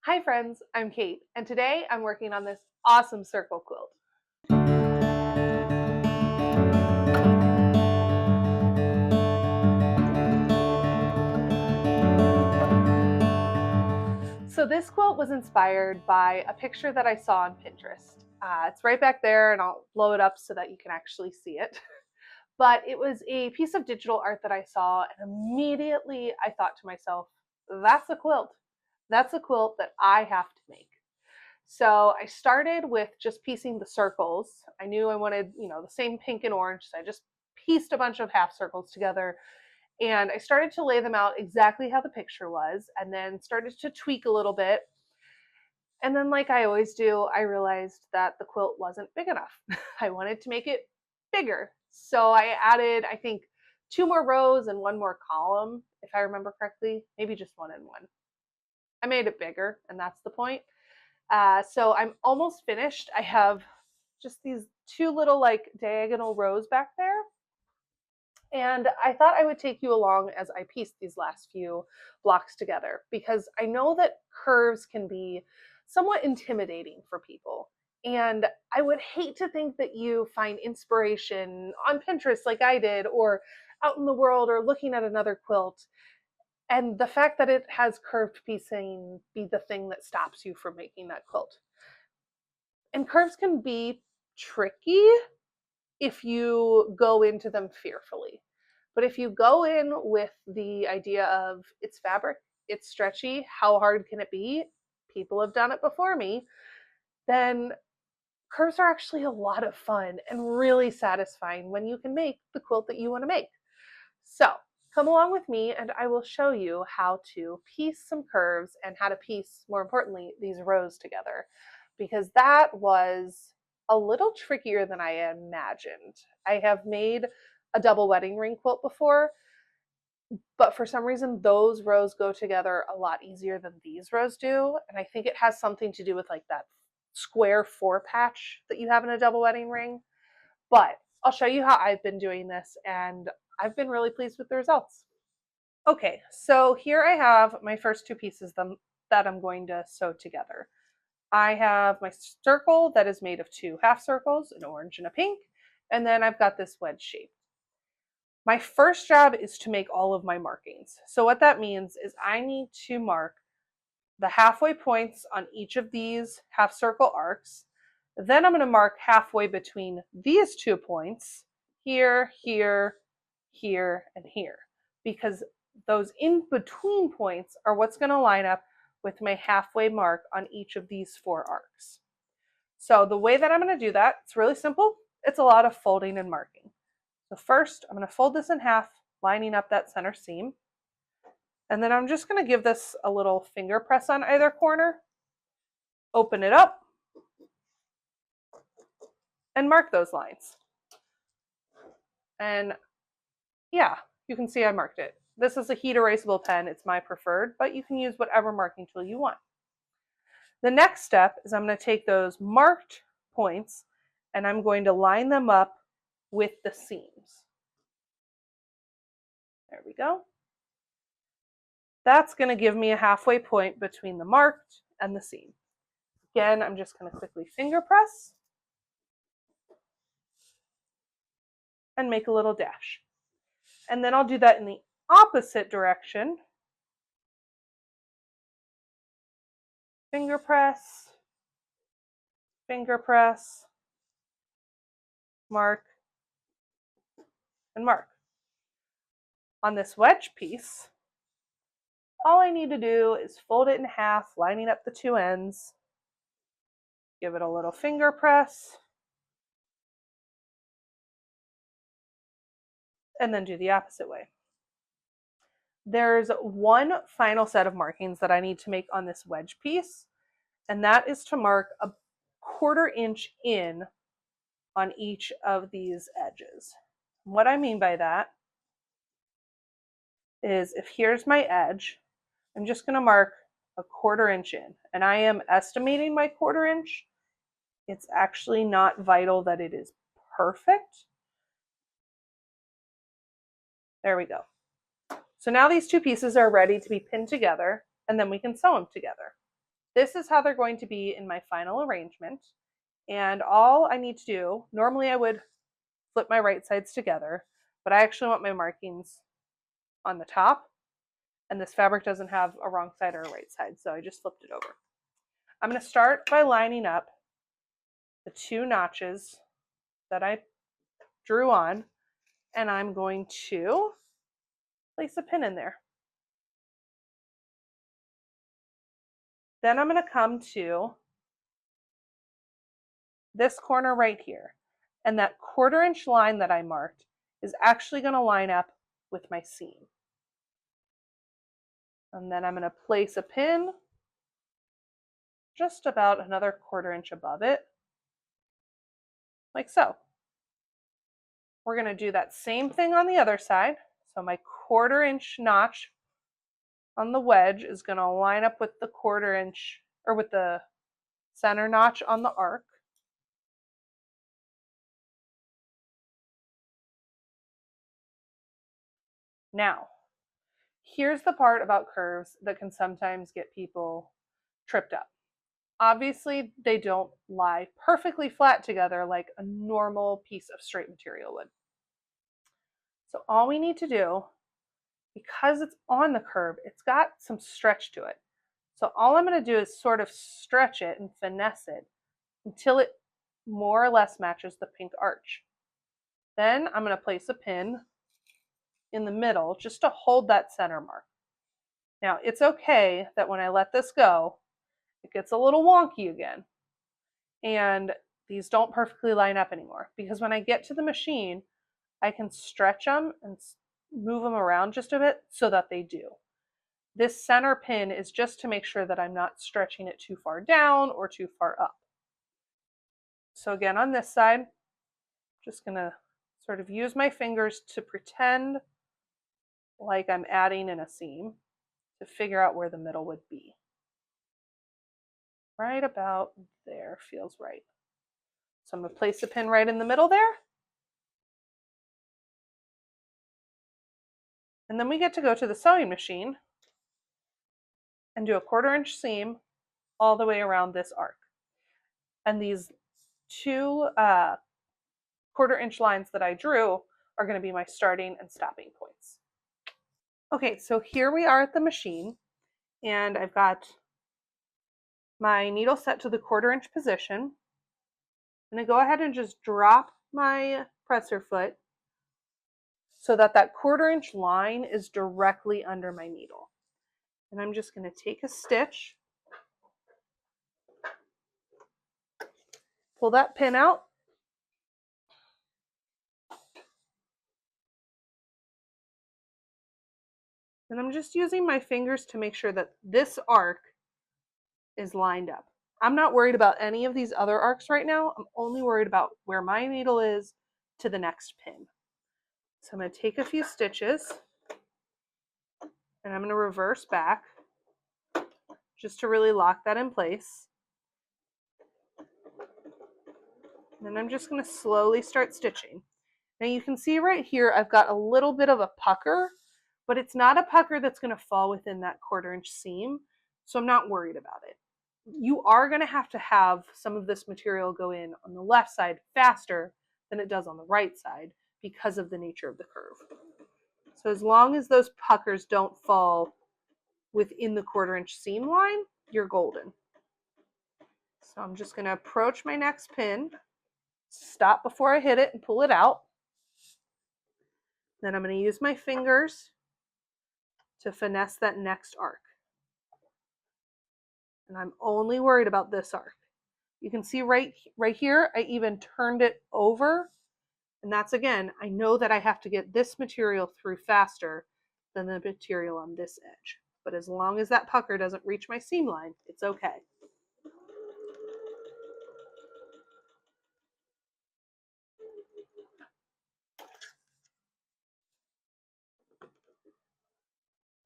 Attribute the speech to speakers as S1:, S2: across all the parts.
S1: Hi friends, I'm Kate, and today I'm working on this awesome circle quilt. So this quilt was inspired by a picture that I saw on Pinterest. It's right back there, and I'll blow it up so that you can actually see it. But it was a piece of digital art that I saw, and immediately I thought to myself, that's a quilt. That's a quilt that I have to make. So I started with just piecing the circles. I knew I wanted, the same pink and orange, so I just pieced a bunch of half circles together, and I started to lay them out exactly how the picture was, and then started to tweak a little bit. And then, like I always do, I realized that the quilt wasn't big enough. I wanted to make it bigger. So I added, I think, 2 more rows and 1 more column, if I remember correctly, maybe just 1 and 1. I made it bigger, and that's the point. So I'm almost finished. I have just these 2 little like diagonal rows back there. And I thought I would take you along as I piece these last few blocks together, because I know that curves can be somewhat intimidating for people. And I would hate to think that you find inspiration on Pinterest like I did, or out in the world, or looking at another quilt, and the fact that it has curved piecing be the thing that stops you from making that quilt. And curves can be tricky if you go into them fearfully. But if you go in with the idea of it's fabric, it's stretchy, how hard can it be? People have done it before me. Then curves are actually a lot of fun and really satisfying when you can make the quilt that you want to make. So come along with me and I will show you how to piece some curves and how to piece, more importantly, these rows together, because that was a little trickier than I imagined. I have made a double wedding ring quilt before, but for some reason those rows go together a lot easier than these rows do, and I think it has something to do with like that square 4 patch that you have in a double wedding ring. But I'll show you how I've been doing this, and I've been really pleased with the results. Okay, so here I have my first 2 pieces that I'm going to sew together. I have my circle that is made of 2 half circles, an orange and a pink, and then I've got this wedge shape. My first job is to make all of my markings. So what that means is I need to mark the halfway points on each of these half circle arcs. Then I'm going to mark halfway between these 2 points, here, here, here, and here, because those in between points are what's going to line up with my halfway mark on each of these 4 arcs. So the way that I'm going to do that, it's really simple. It's a lot of folding and marking. So first, I'm going to fold this in half, lining up that center seam. And then I'm just going to give this a little finger press on either corner, open it up, and mark those lines. And yeah, you can see I marked it. This is a heat erasable pen. It's my preferred, but you can use whatever marking tool you want. The next step is I'm going to take those marked points and I'm going to line them up with the seams. There we go. That's going to give me a halfway point between the marked and the seam. Again, I'm just going to quickly finger press and make a little dash. And then I'll do that in the opposite direction. Finger press, mark, and mark. On this wedge piece, all I need to do is fold it in half, lining up the 2 ends, give it a little finger press, and then do the opposite way. There's one final set of markings that I need to make on this wedge piece, and that is to mark a 1/4 inch in on each of these edges. What I mean by that is, if here's my edge, I'm just going to mark a 1/4 inch in, and I am estimating my 1/4 inch. It's actually not vital that it is perfect. There we go. So now these 2 pieces are ready to be pinned together, and then we can sew them together. This is how they're going to be in my final arrangement. And all I need to do, normally I would flip my right sides together, but I actually want my markings on the top, and this fabric doesn't have a wrong side or a right side, so I just flipped it over. I'm going to start by lining up the 2 notches that I drew on, and I'm going to place a pin in there. Then I'm going to come to this corner right here, and that 1/4 inch line that I marked is actually going to line up with my seam. And then I'm going to place a pin just about another 1/4 inch above it, like so. We're going to do that same thing on the other side. So my 1/4 inch notch on the wedge is going to line up with the 1/4 inch, or with the center notch on the arc. Now, here's the part about curves that can sometimes get people tripped up. Obviously, they don't lie perfectly flat together like a normal piece of straight material would. So all we need to do, because it's on the curve, it's got some stretch to it. So all I'm going to do is sort of stretch it and finesse it until it more or less matches the pink arch. Then I'm going to place a pin in the middle just to hold that center mark. Now, it's okay that when I let this go, it gets a little wonky again. And these don't perfectly line up anymore, because when I get to the machine, I can stretch them and move them around just a bit so that they do. This center pin is just to make sure that I'm not stretching it too far down or too far up. So again, on this side, just going to sort of use my fingers to pretend like I'm adding in a seam to figure out where the middle would be. Right about there feels right. So I'm going to place a pin right in the middle there. And then we get to go to the sewing machine and do a 1/4 inch seam all the way around this arc. And these 2 1/4 inch lines that I drew are going to be my starting and stopping points. Okay, so here we are at the machine, and I've got my needle set to the 1/4 inch position. I'm going to go ahead and just drop my presser foot so that that 1/4 inch line is directly under my needle. And I'm just going to take a stitch, pull that pin out, and I'm just using my fingers to make sure that this arc is lined up. I'm not worried about any of these other arcs right now. I'm only worried about where my needle is to the next pin. So I'm going to take a few stitches, and I'm going to reverse back just to really lock that in place. And then I'm just going to slowly start stitching. Now you can see right here I've got a little bit of a pucker, but it's not a pucker that's going to fall within that 1/4 inch seam, so I'm not worried about it. You are going to have some of this material go in on the left side faster than it does on the right side because of the nature of the curve. So as long as those puckers don't fall within the 1/4 inch seam line, you're golden. So I'm just going to approach my next pin, stop before I hit it and pull it out. Then I'm going to use my fingers to finesse that next arc. And I'm only worried about this arc. You can see right here, I even turned it over. And that's, again, I know that I have to get this material through faster than the material on this edge. But as long as that pucker doesn't reach my seam line, it's okay.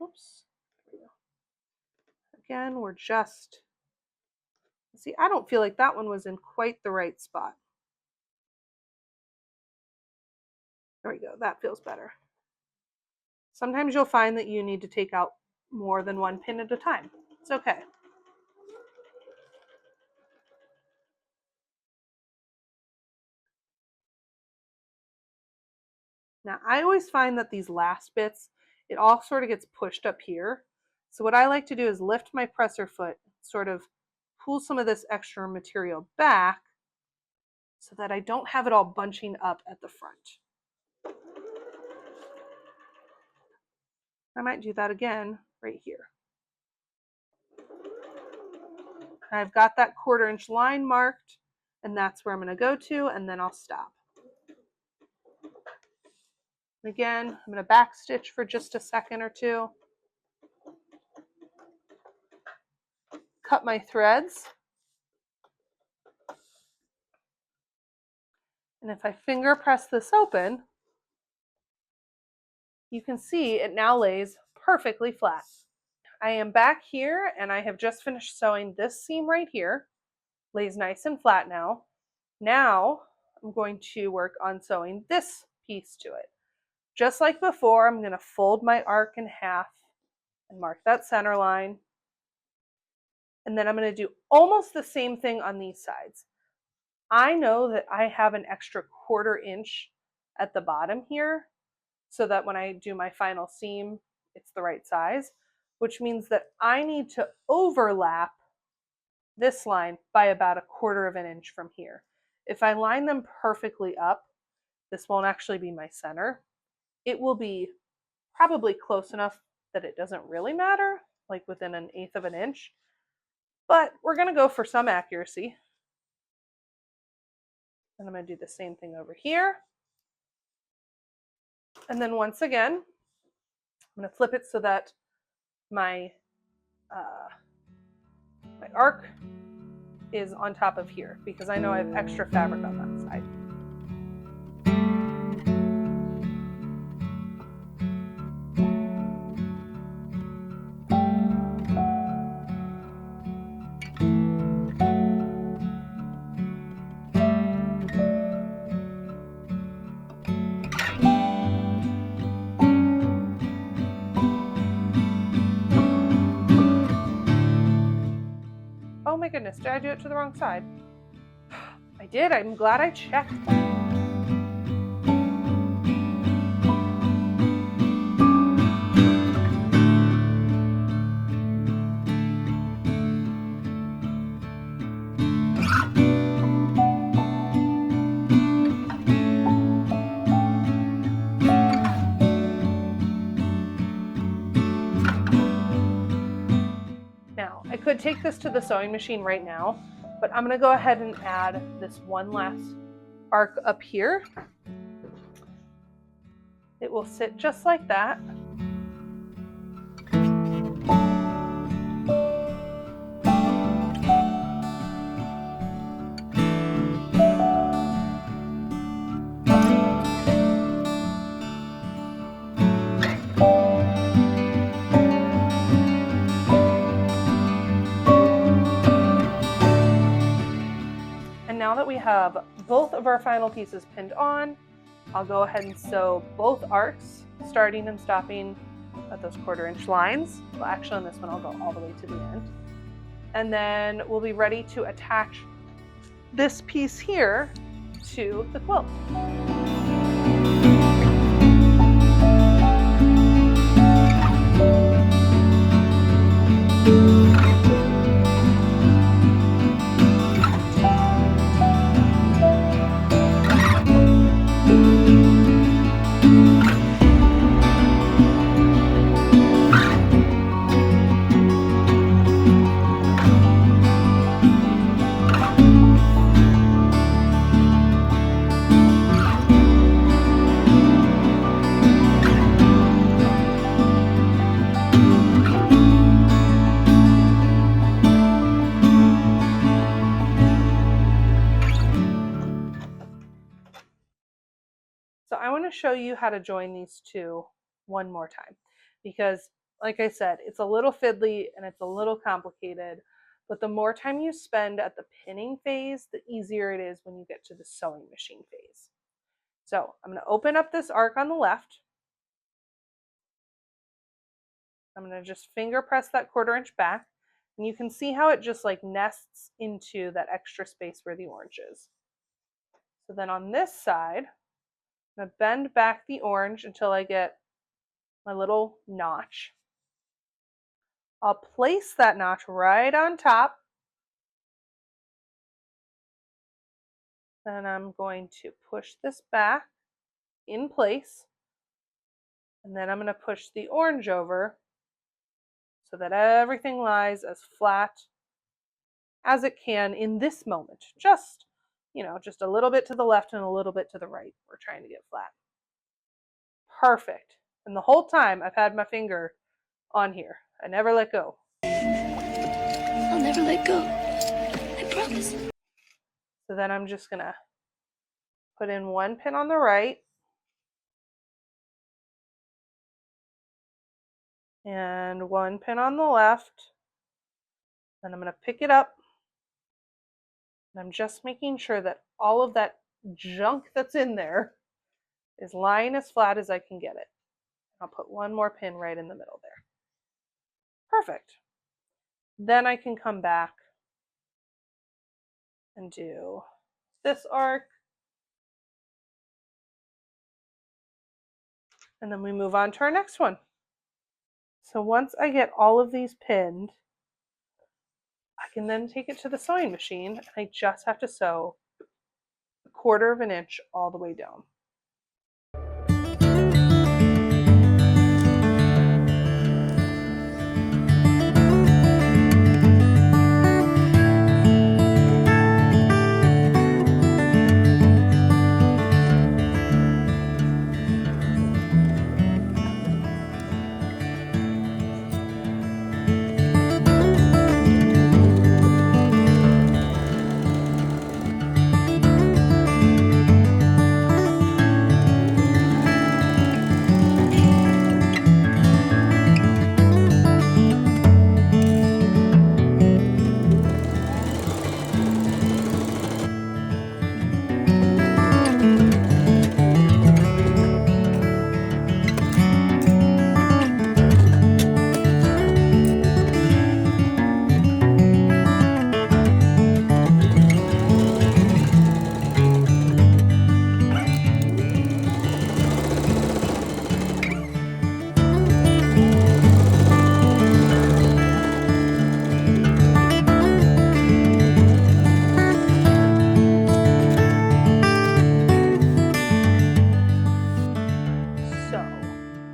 S1: Oops. There we go. Again, we're just, see, I don't feel like that one was in quite the right spot. There we go, that feels better. Sometimes you'll find that you need to take out more than one pin at a time. It's okay. Now, I always find that these last bits, it all sort of gets pushed up here. So what I like to do is lift my presser foot, sort of pull some of this extra material back so that I don't have it all bunching up at the front. I might do that again right here. I've got that 1/4 inch line marked, and that's where I'm going to go to, and then I'll stop. Again, I'm going to back stitch for just a second or two. Cut my threads. And if I finger press this open, you can see it now lays perfectly flat. I am back here and I have just finished sewing this seam right here. Lays nice and flat now. Now I'm going to work on sewing this piece to it. Just like before, I'm going to fold my arc in half and mark that center line. And then I'm going to do almost the same thing on these sides. I know that I have an extra 1/4 inch at the bottom here, so that when I do my final seam, it's the right size, which means that I need to overlap this line by about 1/4 inch from here. If I line them perfectly up, this won't actually be my center. It will be probably close enough that it doesn't really matter, like within 1/8 inch, but we're going to go for some accuracy. And I'm going to do the same thing over here. And then once again, I'm going to flip it so that my arc is on top of here, because I know I have extra fabric on that side. Oh my goodness, did I do it to the wrong side? I did. I'm glad I checked. Now, I could take this to the sewing machine right now, but I'm going to go ahead and add this one last arc up here. It will sit just like that. Now that we have both of our final pieces pinned on, I'll go ahead and sew both arcs, starting and stopping at those 1/4 inch lines. Well, actually on this one, I'll go all the way to the end. And then we'll be ready to attach this piece here to the quilt. So I want to show you how to join these two one more time, because like I said, it's a little fiddly and it's a little complicated, but the more time you spend at the pinning phase, the easier it is when you get to the sewing machine phase. So I'm going to open up this arc on the left. I'm going to just finger press that 1/4 inch back, and you can see how it just like nests into that extra space where the orange is. So then on this side, I'm going to bend back the orange until I get my little notch. I'll place that notch right on top. Then I'm going to push this back in place. And then I'm going to push the orange over so that everything lies as flat as it can in this moment. Just, just a little bit to the left and a little bit to the right. We're trying to get flat. Perfect. And the whole time I've had my finger on here. I never let go.
S2: I'll never let go. I promise.
S1: So then I'm just going to put in one pin on the right and one pin on the left. Then I'm going to pick it up. And I'm just making sure that all of that junk that's in there is lying as flat as I can get it. I'll put one more pin right in the middle there. Perfect. Then I can come back and do this arc. And then we move on to our next one. So once I get all of these pinned, I can then take it to the sewing machine, and I just have to sew 1/4 of an inch all the way down.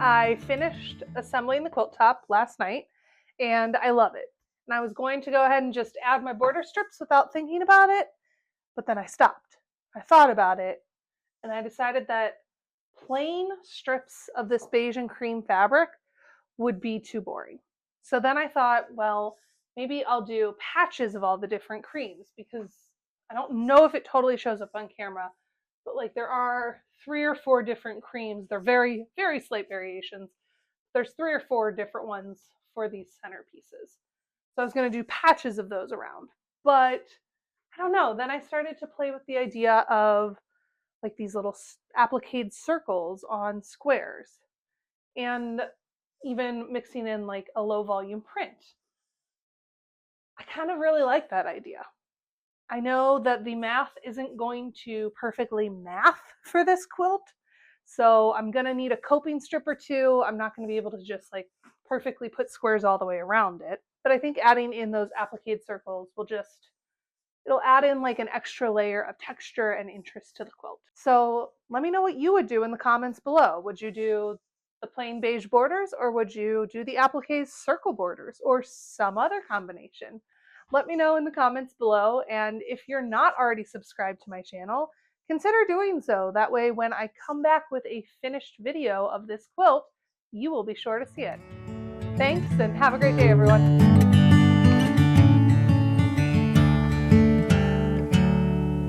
S1: I finished assembling the quilt top last night and I love it. And I was going to go ahead and just add my border strips without thinking about it, but then I stopped. I thought about it and I decided that plain strips of this beige and cream fabric would be too boring. So then I thought, well, maybe I'll do patches of all the different creams, because I don't know if it totally shows up on camera, but like there are 3 or 4 different creams. They're very, very slight variations. There's 3 or 4 different ones for these center pieces. So I was going to do patches of those around, but I don't know. Then I started to play with the idea of like these little applique circles on squares, and even mixing in like a low volume print. I kind of really like that idea. I know that the math isn't going to perfectly math for this quilt, so I'm going to need a coping strip or 2. I'm not going to be able to just like perfectly put squares all the way around it, but I think adding in those applique circles will it'll add in like an extra layer of texture and interest to the quilt. So let me know what you would do in the comments below. Would you do the plain beige borders, or would you do the applique circle borders, or some other combination? Let me know in the comments below, and if you're not already subscribed to my channel, consider doing so. That way when I come back with a finished video of this quilt, you will be sure to see it. Thanks, and have a great day, everyone.